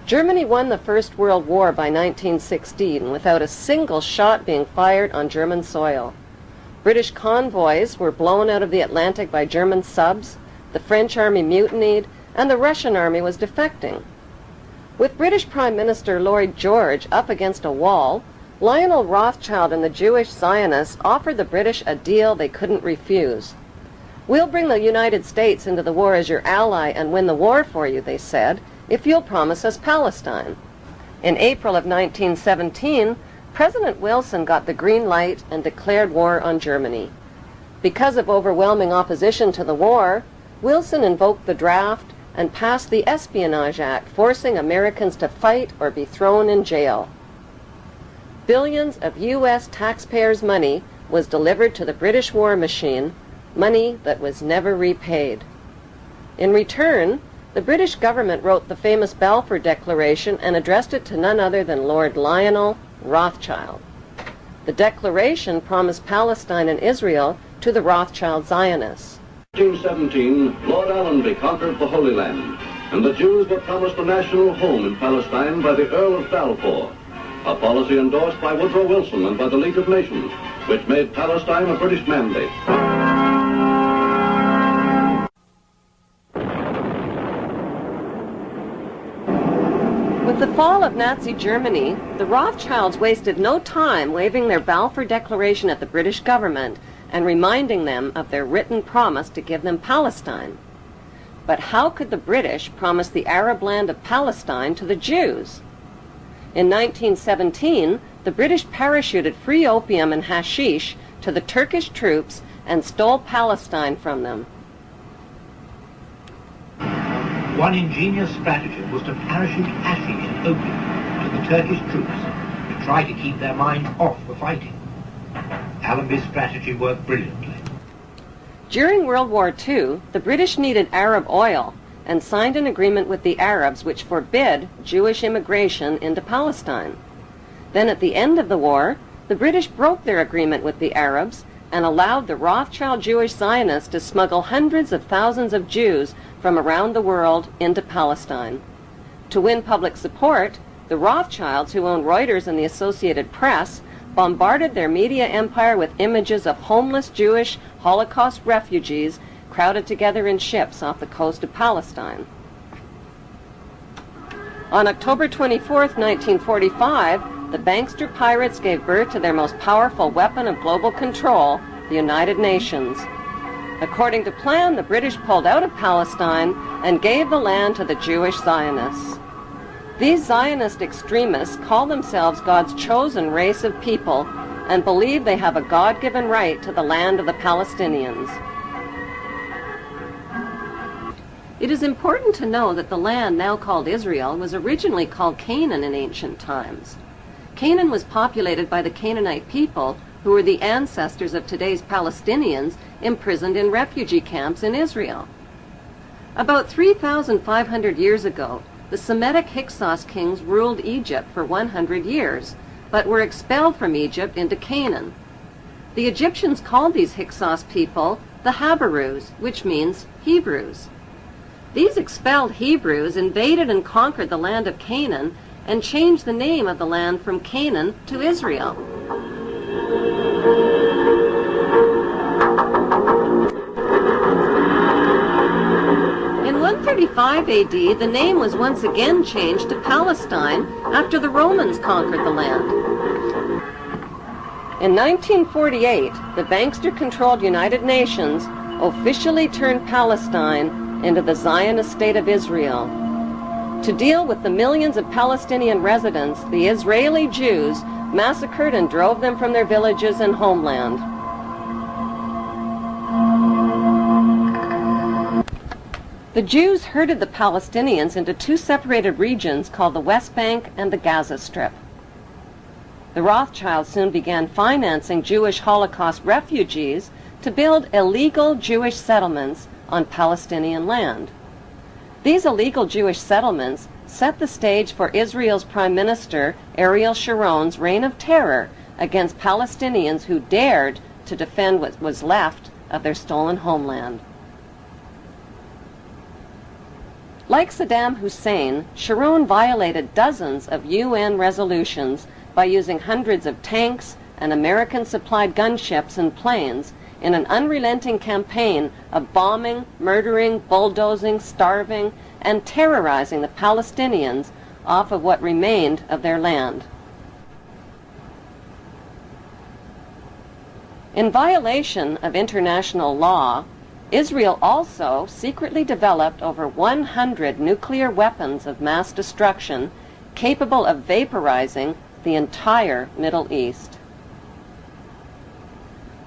Germany won the First World War by 1916 without a single shot being fired on German soil. British convoys were blown out of the Atlantic by German subs, the French army mutinied, and the Russian army was defecting. With British Prime Minister Lloyd George up against a wall, Lionel Rothschild and the Jewish Zionists offered the British a deal they couldn't refuse. "We'll bring the United States into the war as your ally and win the war for you," they said, "if you'll promise us Palestine." In April of 1917, President Wilson got the green light and declared war on Germany. Because of overwhelming opposition to the war, Wilson invoked the draft and passed the Espionage Act, forcing Americans to fight or be thrown in jail. Billions of U.S. taxpayers' money was delivered to the British war machine, money that was never repaid. In return, the British government wrote the famous Balfour Declaration and addressed it to none other than Lord Lionel Rothschild. The declaration promised Palestine and Israel to the Rothschild Zionists. In 1817, Lord Allenby conquered the Holy Land, and the Jews were promised a national home in Palestine by the Earl of Balfour, a policy endorsed by Woodrow Wilson and by the League of Nations, which made Palestine a British mandate. With the fall of Nazi Germany, the Rothschilds wasted no time waving their Balfour Declaration at the British government and reminding them of their written promise to give them Palestine. But how could the British promise the Arab land of Palestine to the Jews? In 1917, the British parachuted free opium and hashish to the Turkish troops and stole Palestine from them. One ingenious stratagem was to parachute hashish and opium to the Turkish troops to try to keep their mind off the fighting. Allenby's strategy worked brilliantly. During World War II, the British needed Arab oil and signed an agreement with the Arabs which forbid Jewish immigration into Palestine. Then at the end of the war, the British broke their agreement with the Arabs and allowed the Rothschild Jewish Zionists to smuggle hundreds of thousands of Jews from around the world into Palestine. To win public support, the Rothschilds, who owned Reuters and the Associated Press, bombarded their media empire with images of homeless Jewish Holocaust refugees crowded together in ships off the coast of Palestine. On October 24, 1945, the bankster pirates gave birth to their most powerful weapon of global control, the United Nations. According to plan, the British pulled out of Palestine and gave the land to the Jewish Zionists. These Zionist extremists call themselves God's chosen race of people and believe they have a God-given right to the land of the Palestinians. It is important to know that the land now called Israel was originally called Canaan in ancient times. Canaan was populated by the Canaanite people, who were the ancestors of today's Palestinians imprisoned in refugee camps in Israel. About 3,500 years ago, the Semitic Hyksos kings ruled Egypt for 100 years, but were expelled from Egypt into Canaan. The Egyptians called these Hyksos people the Habarus, which means Hebrews. These expelled Hebrews invaded and conquered the land of Canaan and changed the name of the land from Canaan to Israel. In 135 AD, the name was once again changed to Palestine after the Romans conquered the land. In 1948, the bankster-controlled United Nations officially turned Palestine into the Zionist state of Israel. To deal with the millions of Palestinian residents, the Israeli Jews massacred and drove them from their villages and homeland. The Jews herded the Palestinians into two separated regions called the West Bank and the Gaza Strip. The Rothschilds soon began financing Jewish Holocaust refugees to build illegal Jewish settlements on Palestinian land. These illegal Jewish settlements set the stage for Israel's Prime Minister Ariel Sharon's reign of terror against Palestinians who dared to defend what was left of their stolen homeland. Like Saddam Hussein, Sharon violated dozens of UN resolutions by using hundreds of tanks and American-supplied gunships and planes in an unrelenting campaign of bombing, murdering, bulldozing, starving, and terrorizing the Palestinians off of what remained of their land. In violation of international law, Israel also secretly developed over 100 nuclear weapons of mass destruction capable of vaporizing the entire Middle East.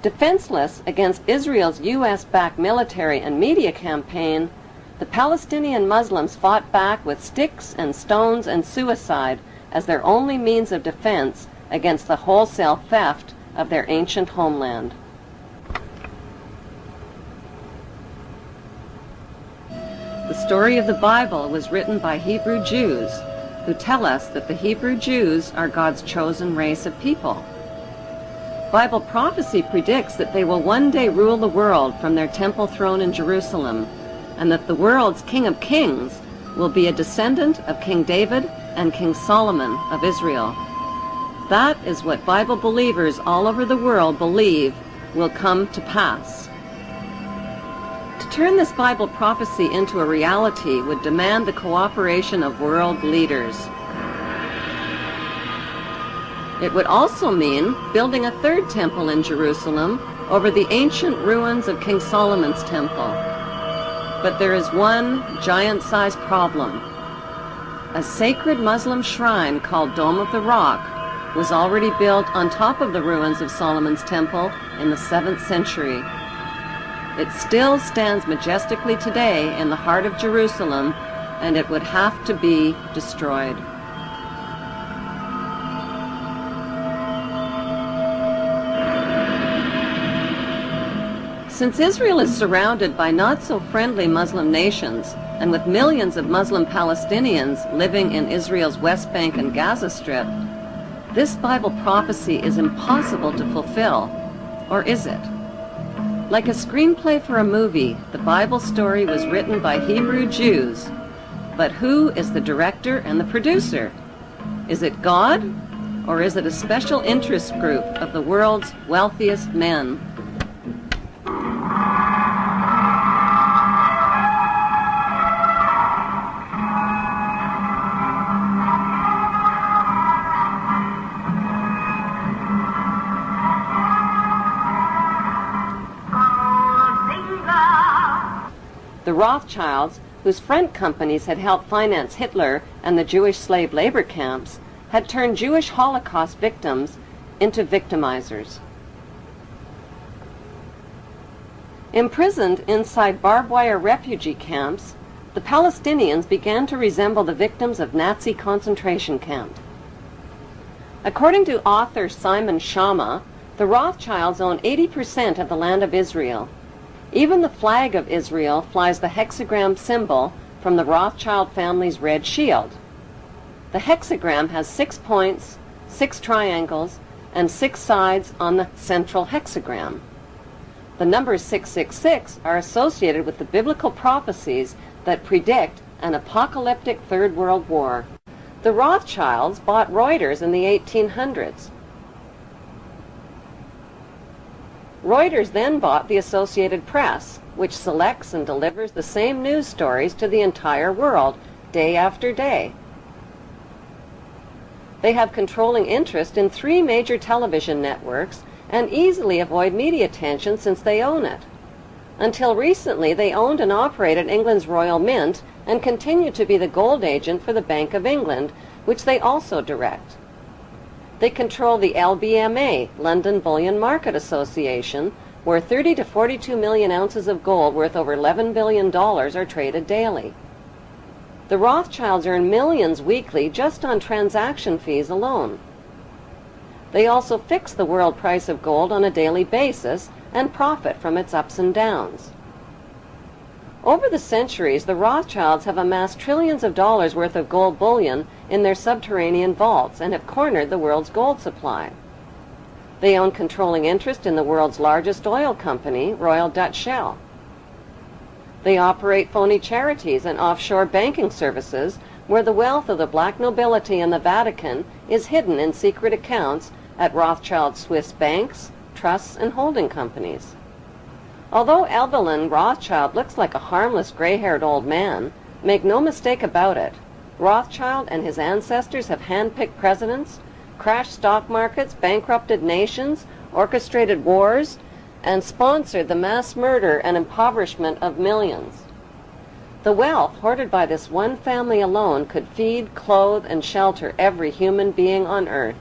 Defenseless against Israel's U.S.-backed military and media campaign, the Palestinian Muslims fought back with sticks and stones and suicide as their only means of defense against the wholesale theft of their ancient homeland. The story of the Bible was written by Hebrew Jews, who tell us that the Hebrew Jews are God's chosen race of people. Bible prophecy predicts that they will one day rule the world from their temple throne in Jerusalem, and that the world's King of Kings will be a descendant of King David and King Solomon of Israel. That is what Bible believers all over the world believe will come to pass. To turn this Bible prophecy into a reality would demand the cooperation of world leaders. It would also mean building a third temple in Jerusalem over the ancient ruins of King Solomon's temple. But there is one giant-sized problem. A sacred Muslim shrine called Dome of the Rock was already built on top of the ruins of Solomon's temple in the 7th century. It still stands majestically today in the heart of Jerusalem, and it would have to be destroyed. Since Israel is surrounded by not-so-friendly Muslim nations, and with millions of Muslim Palestinians living in Israel's West Bank and Gaza Strip, this Bible prophecy is impossible to fulfill. Or is it? Like a screenplay for a movie, the Bible story was written by Hebrew Jews. But who is the director and the producer? Is it God? Or is it a special interest group of the world's wealthiest men? The Rothschilds, whose front companies had helped finance Hitler and the Jewish slave labor camps, had turned Jewish Holocaust victims into victimizers. Imprisoned inside barbed wire refugee camps, the Palestinians began to resemble the victims of Nazi concentration camps. According to author Simon Schama, the Rothschilds own 80% of the land of Israel. Even the flag of Israel flies the hexagram symbol from the Rothschild family's red shield. The hexagram has 6 points, 6 triangles, and 6 sides on the central hexagram. The numbers 666 are associated with the biblical prophecies that predict an apocalyptic Third World War. The Rothschilds bought Reuters in the 1800s. Reuters then bought the Associated Press, which selects and delivers the same news stories to the entire world, day after day. They have controlling interest in 3 major television networks and easily avoid media attention since they own it. Until recently, they owned and operated England's Royal Mint and continue to be the gold agent for the Bank of England, which they also direct. They control the LBMA, London Bullion Market Association, where 30 to 42 million ounces of gold worth over $11 billion are traded daily. The Rothschilds earn millions weekly just on transaction fees alone. They also fix the world price of gold on a daily basis and profit from its ups and downs. Over the centuries, the Rothschilds have amassed trillions of dollars worth of gold bullion in their subterranean vaults and have cornered the world's gold supply. They own controlling interest in the world's largest oil company, Royal Dutch Shell. They operate phony charities and offshore banking services where the wealth of the black nobility and the Vatican is hidden in secret accounts at Rothschild Swiss banks, trusts, and holding companies. Although Evelyn Rothschild looks like a harmless gray-haired old man, make no mistake about it, Rothschild and his ancestors have handpicked presidents, crashed stock markets, bankrupted nations, orchestrated wars, and sponsored the mass murder and impoverishment of millions. The wealth hoarded by this one family alone could feed, clothe, and shelter every human being on earth.